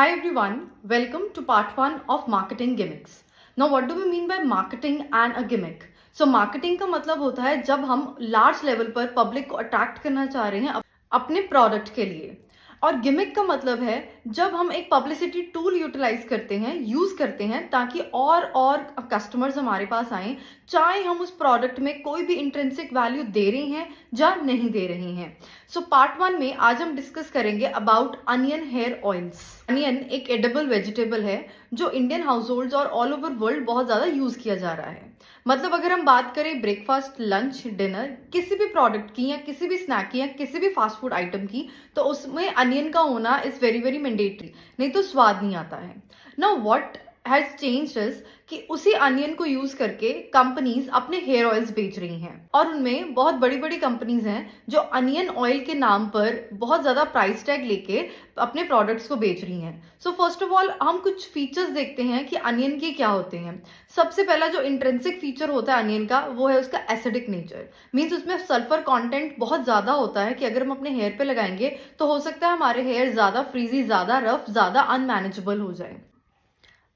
Hi everyone, welcome to part 1 of marketing gimmicks. Now what do we mean by marketing and a gimmick? So marketing का मतलब होता है जब हम large level पर public को अट्रैक्ट करना चाह रहे हैं अपने प्रोडक्ट के लिए, और गिमिक का मतलब है जब हम एक पब्लिसिटी टूल यूटिलाइज करते हैं, यूज करते हैं ताकि और कस्टमर्स हमारे पास आएं, चाहे हम उस प्रोडक्ट में कोई भी इंट्रिंसिक वैल्यू दे रही हैं या नहीं दे रही हैं. सो पार्ट 1 में आज हम डिस्कस करेंगे about onion hair oils. Onion एक एडिबल वेजिटेबल है जो इंडियन हाउस होल्ड और ऑल ओवर वर्ल्ड बहुत ज्यादा यूज किया जा रहा है. मतलब अगर हम बात करें ब्रेकफास्ट, लंच, डिनर, किसी भी प्रोडक्ट की या किसी भी स्नैक की या किसी भी फास्ट फूड आइटम की, तो उसमें अनियन का होना इज वेरी वेरी मैंडेटरी, नहीं तो स्वाद नहीं आता है. Now what has changed is कि उसी अनियन को यूज करके कंपनीज अपने हेयर ऑयल्स बेच रही हैं, और उनमें बहुत बड़ी बड़ी कंपनीज हैं जो अनियन ऑयल के नाम पर बहुत ज्यादा प्राइस टैग लेके अपने प्रोडक्ट्स को बेच रही हैं. सो फर्स्ट ऑफ ऑल हम कुछ फीचर्स देखते हैं कि अनियन के क्या होते हैं. सबसे पहला जो इंट्रिंसिक फीचर होता है अनियन का, वो है उसका एसिडिक नेचर. मीन्स उसमें सल्फर कंटेंट बहुत ज्यादा होता है कि अगर हम अपने हेयर पे लगाएंगे तो हो सकता है हमारे हेयर ज्यादा फ्रीजी, ज्यादा रफ, ज्यादा अनमैनेजेबल हो जाए.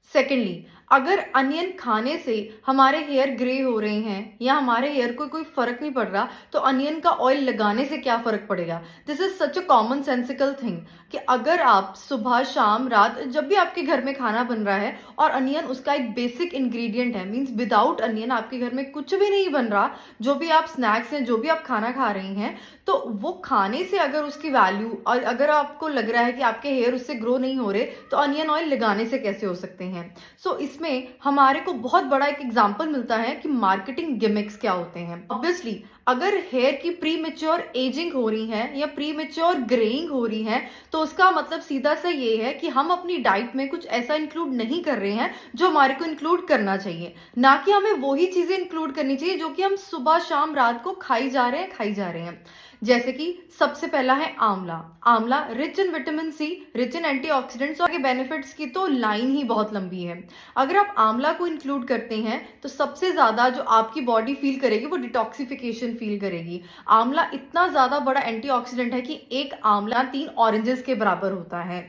सेकेंडली, अगर अनियन खाने से हमारे हेयर ग्रे हो रहे हैं या हमारे हेयर को कोई फर्क नहीं पड़ रहा, तो अनियन का ऑयल लगाने से क्या फर्क पड़ेगा. This is such a common sensical thing कि अगर आप सुबह, शाम, रात, जब भी आपके घर में खाना बन रहा है और अनियन उसका एक बेसिक इंग्रेडिएंट है, मीन्स विदाउट अनियन आपके घर में कुछ भी नहीं बन रहा, जो भी आप स्नैक्स हैं, जो भी आप खाना खा रही हैं, तो वो खाने से अगर उसकी वैल्यू, और अगर आपको लग रहा है कि आपके हेयर उससे ग्रो नहीं हो रहे, तो अनियन ऑयल लगाने से कैसे हो सकते हैं. सो इसमें हमारे को बहुत बड़ा एक एग्जांपल मिलता है कि मार्केटिंग गिमिक्स क्या होते हैं. ऑब्वियसली अगर हेयर की प्री मेच्योर एजिंग हो रही है या प्री मेच्योर ग्रेइंग हो रही है, तो उसका मतलब सीधा सा ये है कि हम अपनी डाइट में कुछ ऐसा इंक्लूड नहीं कर रहे हैं जो हमारे को इंक्लूड करना चाहिए, ना कि हमें वही चीजें इंक्लूड करनी चाहिए जो कि हम सुबह, शाम, रात को खाई जा रहे हैं. जैसे कि सबसे पहला है आंवला. आंवला rich in vitamin C, rich in antioxidants, और के बेनिफिट्स की तो लाइन ही बहुत लंबी है. अगर आप आंवला को इंक्लूड करते हैं तो सबसे ज्यादा जो आपकी बॉडी फील करेगी वो डिटॉक्सिफिकेशन फील करेगी. आंवला इतना ज्यादा बड़ा एंटीऑक्सीडेंट है कि एक आंवला 3 ऑरेंजेस के बराबर होता है.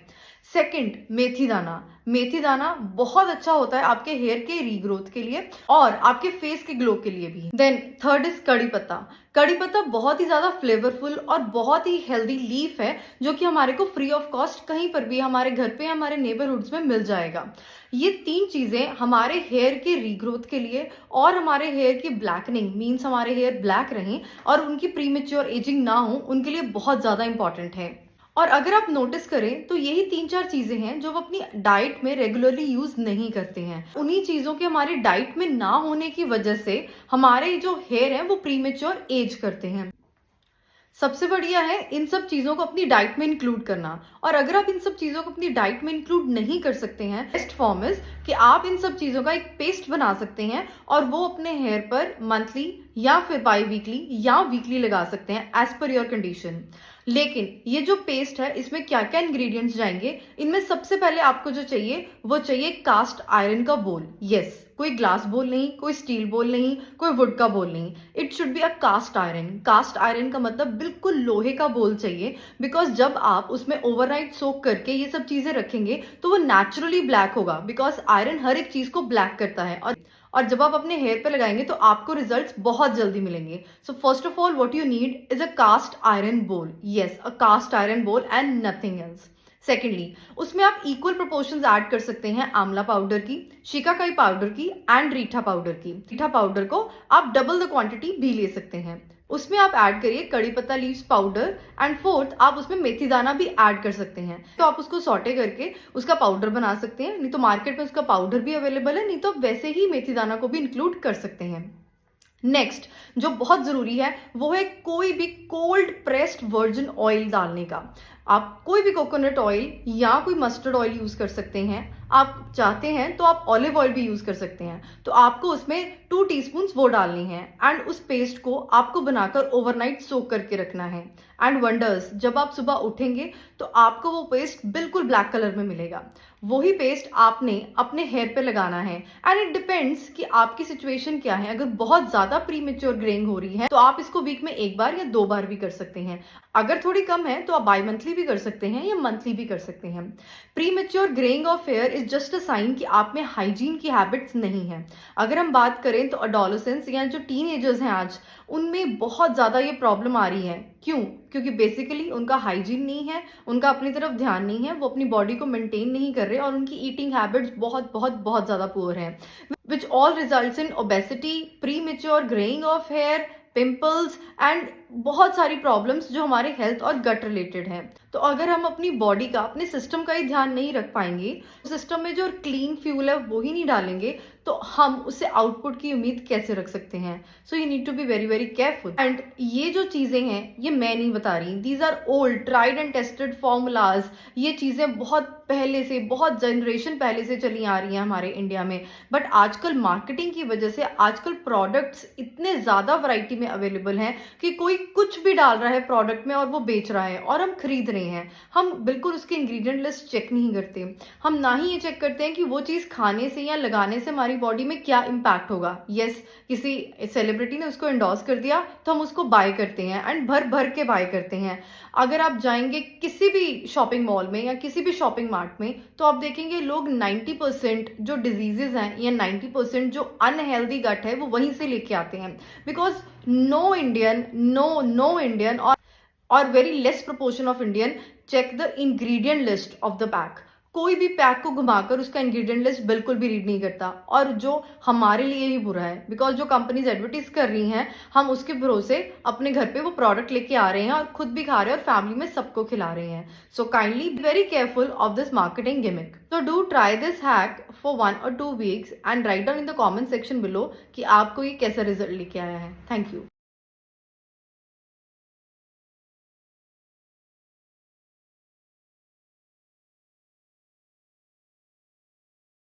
सेकंड, मेथी दाना. मेथी दाना बहुत अच्छा होता है आपके हेयर के रीग्रोथ के लिए और आपके फेस के ग्लो के लिए भी. देन थर्ड इज कड़ी पत्ता. कड़ी पत्ता बहुत ही ज्यादा फ्लेवरफुल और बहुत ही हेल्दी लीफ है जो कि हमारे को फ्री ऑफ कॉस्ट कहीं पर भी हमारे घर पे, हमारे नेबरहुड्स में मिल जाएगा. ये 3 चीजें हमारे हेयर के रीग्रोथ के लिए और हमारे हेयर की ब्लैकनिंग, मीन्स हमारे हेयर ब्लैक रहें और उनकी प्रीमेच्योर एजिंग ना हो, उनके लिए बहुत ज्यादा इंपॉर्टेंट है. और अगर आप नोटिस करें तो यही 3-4 चीजें हैं जो हम अपनी डाइट में रेगुलरली यूज नहीं करते हैं. उन्हीं चीजों के हमारी डाइट में ना होने की वजह से हमारे जो हेयर हैं वो प्रीमेच्योर एज करते हैं. सबसे बढ़िया है इन सब चीजों को अपनी डाइट में इंक्लूड करना. और अगर आप इन सब चीजों को अपनी डाइट में इंक्लूड नहीं कर सकते हैं, बेस्ट फॉर्म इज कि आप इन सब चीजों का एक पेस्ट बना सकते हैं और वो अपने हेयर पर मंथली या फिर बाई वीकली या वीकली लगा सकते हैं एज पर योर कंडीशन. लेकिन ये जो पेस्ट है इसमें क्या क्या इंग्रेडिएंट्स जाएंगे, इनमें सबसे पहले आपको जो चाहिए वो चाहिए कास्ट आयरन का बोल. यस, कोई ग्लास बोल नहीं, कोई स्टील बोल नहीं, कोई वुड का बोल नहीं. It should be a cast iron. Cast iron का मतलब बिल्कुल लोहे का बोल चाहिए, बिकॉज जब आप उसमें ओवरनाइट सोक करके ये सब चीजें रखेंगे तो वो नेचुरली ब्लैक होगा, बिकॉज आयरन हर एक चीज को ब्लैक करता है. और जब आप अपने हेयर पे लगाएंगे तो आपको रिजल्ट्स बहुत जल्दी मिलेंगे. So first of all what you need is a cast iron bowl. Yes, a cast iron bowl and nothing else. Secondly, उसमें आप इक्वल प्रोपोर्शंस ऐड कर सकते हैं आंवला पाउडर की, शिकाकाई पाउडर की एंड रीठा पाउडर की. रीठा पाउडर को आप डबल द क्वांटिटी भी ले सकते हैं. उसमें आप ऐड करिए कड़ी पत्ता लीव्स पाउडर एंड फोर्थ आप उसमें मेथी दाना भी ऐड कर सकते हैं. तो आप उसको सॉटे करके उसका पाउडर बना सकते हैं, नहीं तो मार्केट में उसका पाउडर भी अवेलेबल है, नहीं तो वैसे ही मेथी दाना को भी इंक्लूड कर सकते हैं. नेक्स्ट जो बहुत जरूरी है वो है कोई भी कोल्ड प्रेस्ड वर्जिन ऑयल डालने का. आप कोई भी कोकोनट ऑयल या कोई मस्टर्ड ऑयल यूज कर सकते हैं. आप चाहते हैं तो आप ऑलिव ऑयल भी यूज कर सकते हैं. तो आपको उसमें 2 टीस्पून वो डालनी है एंड उस पेस्ट को आपको बनाकर ओवरनाइट सोक करके रखना है. एंड वंडर्स, जब आप सुबह उठेंगे तो आपको वो पेस्ट बिल्कुल ब्लैक कलर में मिलेगा. वही पेस्ट आपने अपने हेयर पे लगाना है एंड इट डिपेंड्स कि आपकी सिचुएशन क्या है. अगर बहुत ज्यादा प्रीमेच्योर ग्रेइंग हो रही है तो आप इसको वीक में 1 बार या 2 बार भी कर सकते हैं. अगर थोड़ी कम है तो आप बाई मंथली वीकली भी कर सकते हैं या मंथली भी कर सकते हैं। Premature greying of hair is just a sign कि आप में हाइजीन की हैबिट्स नहीं है। अगर हम बात करें तो अडोलेसेंस या जो टीनेजर्स हैं आज, उनमें बहुत ज़्यादा ये प्रॉब्लम आ रही है। क्यों? क्योंकि बेसिकली उनका हाइजीन नहीं है, उनका अपनी तरफ ध्यान नहीं है, वो अपनी बॉडी को मेंटेन नहीं कर रहे और उनकी ईटिंग हैबिट्स बहुत बहुत बहुत ज़्यादा पुअर हैं, which all results in obesity, premature graying of hair, pimples and बहुत सारी प्रॉब्लम्स जो हमारे हेल्थ और गट रिलेटेड हैं। तो अगर हम अपनी बॉडी का, अपने सिस्टम का ही ध्यान नहीं रख पाएंगे, सिस्टम में जो क्लीन फ्यूल है वो ही नहीं डालेंगे, तो हम उससे आउटपुट की उम्मीद कैसे रख सकते हैं? So you need to be very very careful. And ये जो चीज़ें हैं ये मैं नहीं बता रही, these are old tried and tested formulas. ये चीज़ें बहुत पहले से, बहुत जनरेशन पहले से चली आ रही हैं हमारे इंडिया में, बट आजकल मार्केटिंग की वजह से आजकल प्रोडक्ट्स इतने ज़्यादा वैरायटी में अवेलेबल हैं कि कोई कुछ भी डाल रहा है प्रोडक्ट में और वो बेच रहा है और हम खरीद रहे हैं। हम बिल्कुल उसकी इंग्रेडिएंट लिस्ट चेक नहीं करते, हम ना ही ये चेक करते हैं कि वो चीज़ खाने से या लगाने से हमारी बॉडी में क्या इम्पैक्ट होगा। यस, किसी सेलिब्रिटी ने उसको एंडोर्स कर दिया तो हम उसको बाय करते हैं एंड भर भर के बाय करते हैं। अगर आप जाएंगे किसी भी शॉपिंग मॉल में या किसी भी शॉपिंग मार्ट में तो आप देखेंगे लोग 90% जो डिजीजेज हैं या 90% जो अनहेल्दी गट है वो वहीं से लेके आते हैं। बिकॉज नो इंडियन और very less proportion of Indian check the ingredient list of the pack. कोई भी पैक को घुमाकर उसका इंग्रेडिएंट लिस्ट बिल्कुल भी रीड नहीं करता, और जो हमारे लिए ही बुरा है, बिकॉज जो कंपनीज एडवर्टाइज कर रही हैं हम उसके भरोसे अपने घर पे वो प्रोडक्ट लेके आ रहे हैं और खुद भी खा रहे हैं और फैमिली में सबको खिला रहे हैं। So kindly be very careful of this marketing gimmick. So do try this hack for 1 or 2 weeks and write down in the comment section below कि आपको ये कैसा रिजल्ट लेके आया है। Thank you.